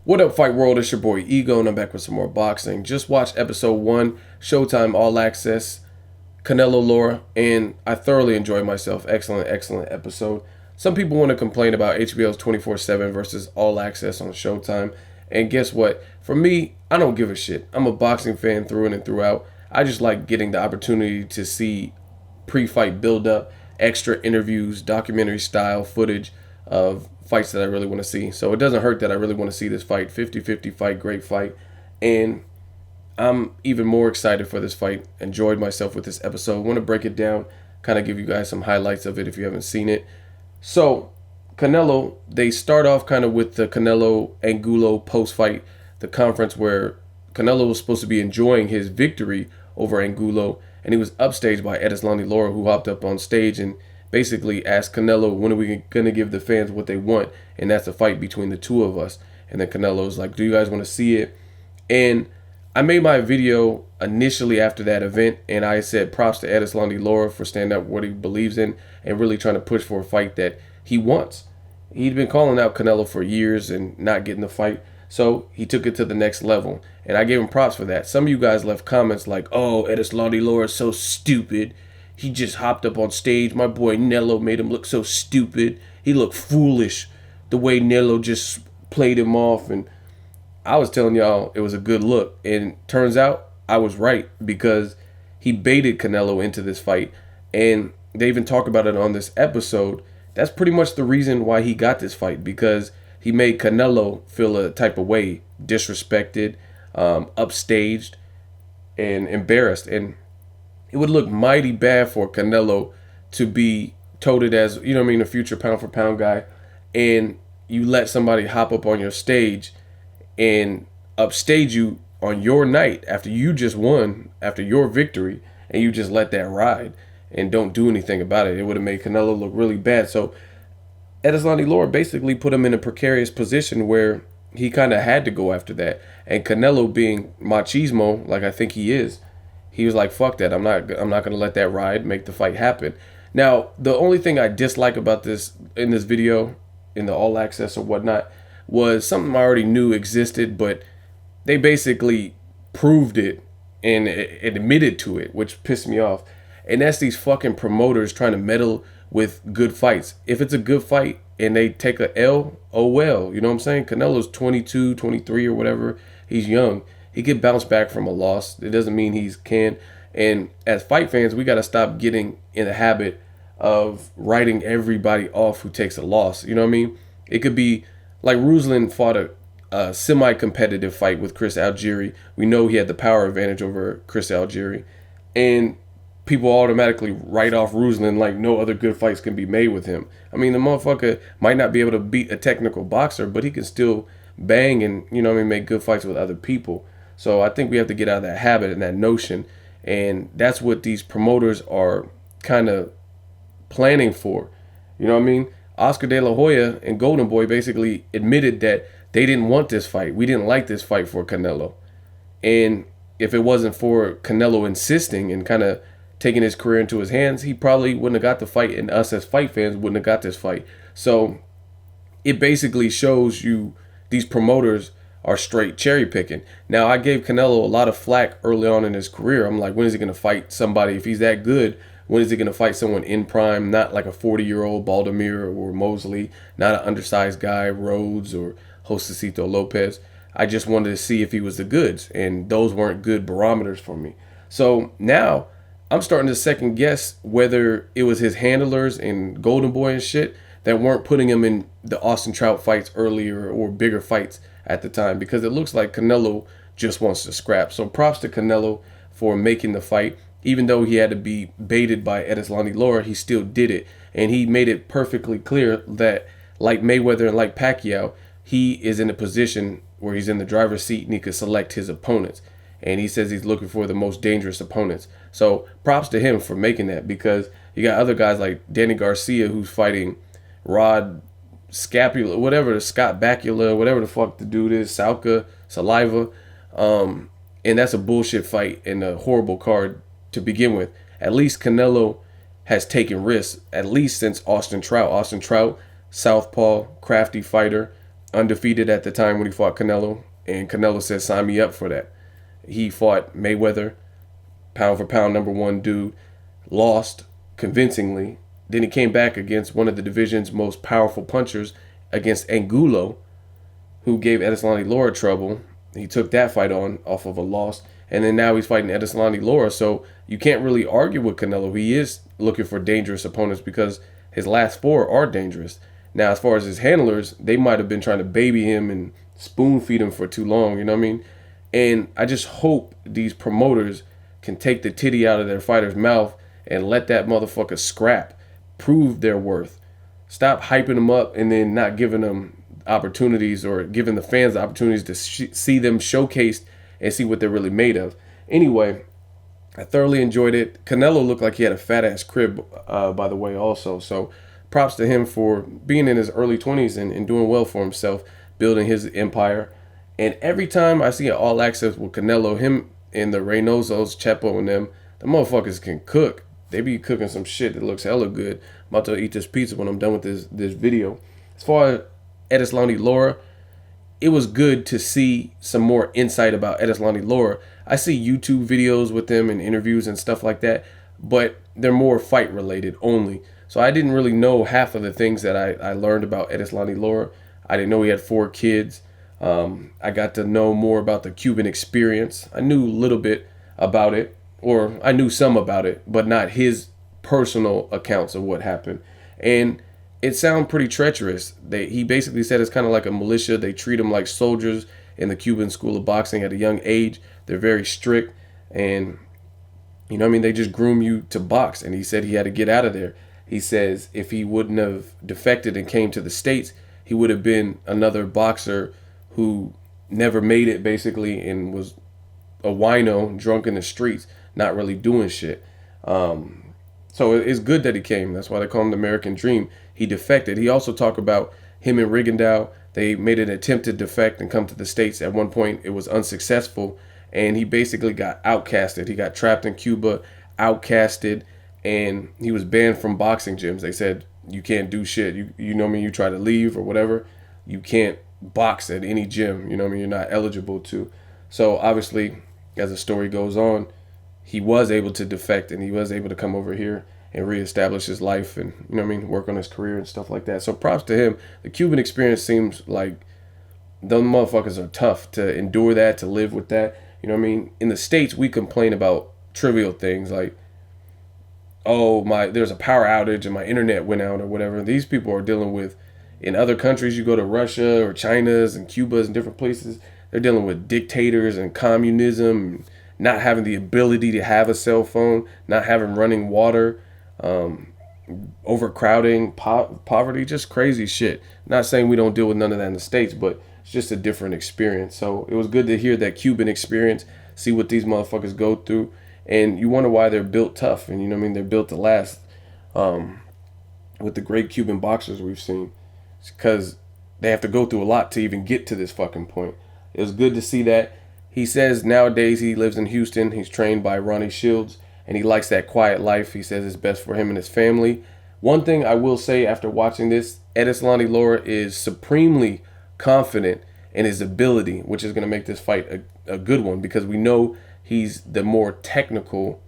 What up, Fight World? It's your boy Ego, and I'm back with some more boxing. Just watched episode 1, Showtime All Access, Canelo-Lara, and I thoroughly enjoyed myself. Excellent episode. Some people want to complain about HBO's 24/7 versus All Access on Showtime, and guess what? For me, I don't give a shit. I'm a boxing fan through and throughout. I just like getting the opportunity to see pre-fight build-up, extra interviews, documentary style footage of fights that I really want to see. So it doesn't hurt that I really want to see this fight. 50-50 fight, great fight. And I'm even more excited for this fight. Enjoyed myself with this episode. Want to break it down, kind of give you guys some highlights of it if you haven't seen it. So Canelo, they start off kind of with the Canelo Angulo post-fight, the conference where Canelo was supposed to be enjoying his victory over Angulo, and he was upstaged by Canelo-Lara, who hopped up on stage and basically asked Canelo, when are we going to give the fans what they want? And that's a fight between the two of us. And then Canelo's like, do you guys want to see it? And I made my video initially after that event, and I said props to Canelo-Lara for standing up for what he believes in and really trying to push for a fight that he wants. He'd been calling out Canelo for years and not getting the fight, so he took it to the next level. And I gave him props for that. Some of you guys left comments like, oh, Canelo-Lara is so stupid. He just hopped up on stage. My boy Nello made him look so stupid. He looked foolish the way Nello just played him off. And I was telling y'all it was a good look. And turns out I was right, because he baited Canelo into this fight. And they even talk about it on this episode. That's pretty much the reason why he got this fight, because he made Canelo feel a type of way, disrespected, upstaged, and embarrassed. And it would look mighty bad for Canelo to be touted as, you know what I mean, a future pound for pound guy, and you let somebody hop up on your stage and upstage you on your night after you just won, after your victory, and you just let that ride and don't do anything about it. It would have made Canelo look really bad. So Canelo-Lara basically put him in a precarious position where he kind of had to go after that. And Canelo, being machismo, like I think he is, he was like, fuck that. I'm not going to let that ride, make the fight happen. Now, the only thing I dislike about this in this video, in the All Access or whatnot, was something I already knew existed, but they basically proved it and admitted to it, which pissed me off. And that's these fucking promoters trying to meddle with good fights. If it's a good fight and they take a L, oh well. You know what I'm saying? Canelo's 22, 23 or whatever. He's young. He could bounce back from a loss. It doesn't mean he can. And as fight fans, we got to stop getting in the habit of writing everybody off who takes a loss. You know what I mean? It could be like Ruslan fought a semi-competitive fight with Chris Algieri. We know he had the power advantage over Chris Algieri. And people automatically write off Ruslan like no other good fights can be made with him. I mean, the motherfucker might not be able to beat a technical boxer, but he can still bang and, you know what I mean, make good fights with other people. So I think we have to get out of that habit and that notion. And that's what these promoters are kind of planning for. You know what I mean? Oscar De La Hoya and Golden Boy basically admitted that they didn't want this fight. We didn't like this fight for Canelo. And if it wasn't for Canelo insisting and kind of taking his career into his hands, he probably wouldn't have got the fight, and us as fight fans wouldn't have got this fight. So it basically shows you these promoters are straight cherry picking. Now, I gave Canelo a lot of flack early on in his career. I'm like, when is he going to fight somebody? If he's that good, when is he going to fight someone in prime, not like a 40-year-old Baldomir or Mosley, not an undersized guy, Rhodes or Josecito Lopez. I just wanted to see if he was the goods, and those weren't good barometers for me. So now I'm starting to second guess whether it was his handlers and Golden Boy and shit that weren't putting him in the Austin Trout fights earlier or bigger fights at the time, because it looks like Canelo just wants to scrap. So props to Canelo for making the fight. Even though he had to be baited by Canelo-Lara, he still did it. And he made it perfectly clear that, like Mayweather and like Pacquiao, he is in a position where he's in the driver's seat and he could select his opponents. And he says he's looking for the most dangerous opponents. So props to him for making that, because you got other guys like Danny Garcia who's fighting Rod Scapula, whatever, Scott Bakula, whatever the fuck the dude is, Salka, Saliva. And that's a bullshit fight and a horrible card to begin with. At least Canelo has taken risks, at least since Austin Trout. Austin Trout, southpaw, crafty fighter, undefeated at the time when he fought Canelo, and Canelo said, "Sign me up for that." He fought Mayweather, pound for pound number one dude, lost convincingly. Then he came back against one of the division's most powerful punchers, against Angulo, who gave Edeslani-Lara trouble. He took that fight on off of a loss. And then now he's fighting Edeslani-Lara. So you can't really argue with Canelo. He is looking for dangerous opponents because his last four are dangerous. Now, as far as his handlers, they might have been trying to baby him and spoon feed him for too long. You know what I mean? And I just hope these promoters can take the titty out of their fighter's mouth and let that motherfucker scrap, prove their worth. Stop hyping them up and then not giving them opportunities, or giving the fans the opportunities to see them showcased and see what they're really made of. Anyway, I thoroughly enjoyed it. Canelo looked like he had a fat ass crib, by the way, also. So props to him for being in his early 20s and doing well for himself, building his empire. And every time I see an All Access with Canelo, him and the Reynosos, Chepo and them, the motherfuckers can cook. They be cooking some shit that looks hella good. I'm about to eat this pizza when I'm done with this video. As far as Edeslani-Lara, it was good to see some more insight about Edeslani-Lara. I see YouTube videos with them and interviews and stuff like that, but they're more fight related only. So I didn't really know half of the things that I learned about Edeslani-Lara. I didn't know he had 4 kids. I got to know more about the Cuban experience. I knew a little bit about it, or I knew some about it, but not his personal accounts of what happened. And it sounded pretty treacherous. He basically said it's kind of like a militia. They treat them like soldiers in the Cuban school of boxing at a young age. They're very strict, and you know what I mean, they just groom you to box. And he said he had to get out of there. He says if he wouldn't have defected and came to the States, he would have been another boxer who never made it, basically, and was a wino, drunk in the streets, not really doing shit. So it's good that he came. That's why they call him the American Dream. He defected. He also talked about him and Rigondeaux. They made an attempt to defect and come to the States. At one point, it was unsuccessful, and he basically got outcasted. He got trapped in Cuba, outcasted, and he was banned from boxing gyms. They said, you can't do shit. You know what I mean? You try to leave or whatever, you can't box at any gym. You know what I mean? You're not eligible to. So obviously, as the story goes on, he was able to defect and he was able to come over here and reestablish his life and, you know what I mean, work on his career and stuff like that. So props to him. The Cuban experience seems like those motherfuckers are tough to endure that, to live with that. You know what I mean? In the States, we complain about trivial things like, oh, there's a power outage and my internet went out or whatever. These people are dealing with, in other countries, you go to Russia or China's and Cuba's and different places, they're dealing with dictators and communism, not having the ability to have a cell phone, not having running water, overcrowding, poverty, just crazy shit. Not saying we don't deal with none of that in the States, but it's just a different experience. So it was good to hear that Cuban experience, see what these motherfuckers go through, and you wonder why they're built tough, and you know what I mean, they're built to last. With the great Cuban boxers we've seen, it's because they have to go through a lot to even get to this fucking point. It was good to see that. He says nowadays he lives in Houston. He's trained by Ronnie Shields, and he likes that quiet life. He says it's best for him and his family. One thing I will say after watching this, Edeslani-Lara is supremely confident in his ability, which is going to make this fight a good one, because we know he's the more technical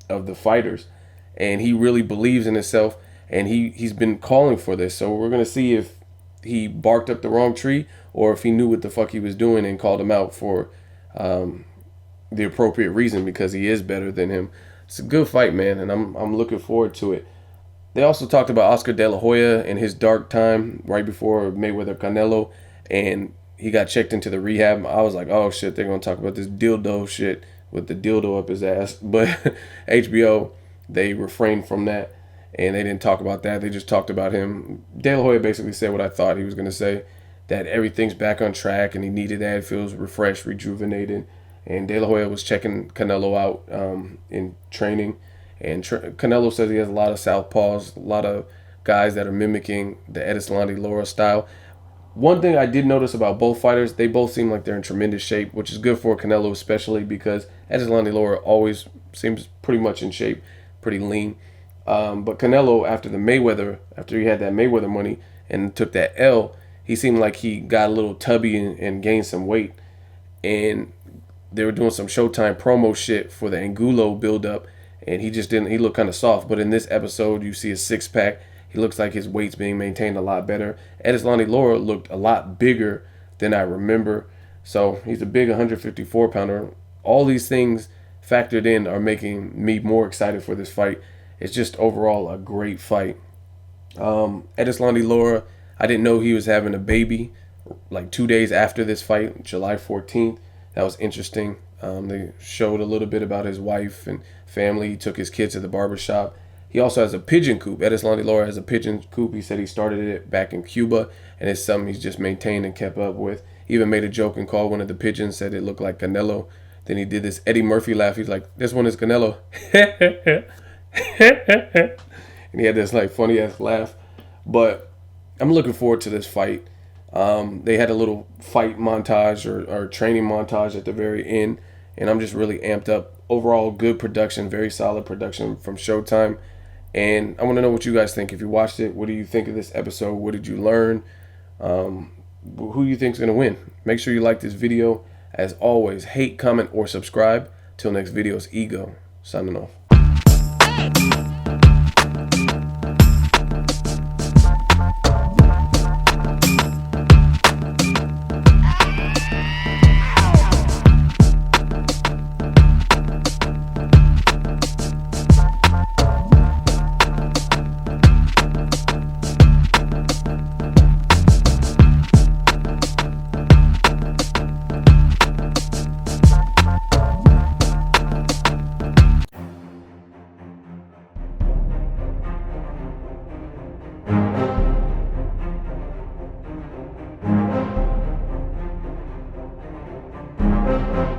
of the fighters, and he really believes in himself, and he's been calling for this. So we're going to see if he barked up the wrong tree or if he knew what the fuck he was doing and called him out for the appropriate reason, because he is better than him. It's a good fight, man, and I'm looking forward to it. They also talked about Oscar De La Hoya and his dark time right before Mayweather Canelo, and he got checked into the rehab. I was like, oh shit, they're gonna talk about this dildo shit with the dildo up his ass. But HBO, they refrained from that, and they didn't talk about that. They just talked about him. De La Hoya basically said what I thought he was gonna say, that everything's back on track and he needed that. It feels refreshed, rejuvenated. And De La Hoya was checking Canelo out in training. And Canelo says he has a lot of southpaws, a lot of guys that are mimicking the Edeslani-Lara style. One thing I did notice about both fighters, they both seem like they're in tremendous shape, which is good for Canelo especially, because Edeslani-Lara always seems pretty much in shape, pretty lean. But Canelo, after he had that Mayweather money and took that L, he seemed like he got a little tubby and gained some weight. And they were doing some Showtime promo shit for the Angulo buildup, and he just didn't. He looked kind of soft. But in this episode, you see a 6-pack. He looks like his weight's being maintained a lot better. Edeslani-Lara looked a lot bigger than I remember. So he's a big 154 pounder. All these things factored in are making me more excited for this fight. It's just overall a great fight. Edeslani-Lara, I didn't know he was having a baby like 2 days after this fight, July 14th. That was interesting. They showed a little bit about his wife and family. He took his kids to the barbershop. He also has a pigeon coop. Edeslani-Lara has a pigeon coop. He said he started it back in Cuba, and it's something he's just maintained and kept up with. He even made a joke and called one of the pigeons, said it looked like Canelo. Then he did this Eddie Murphy laugh. He's like, this one is Canelo. And he had this like funny ass laugh. But I'm looking forward to this fight. They had a little fight montage or training montage at the very end, and I'm just really amped up. Overall, good production, very solid production from Showtime. And I want to know what you guys think. If you watched it, what do you think of this episode? What did you learn? Who you think is going to win? Make sure you like this video. As always, hate, comment, or subscribe. Till next video, it's Ego, signing off.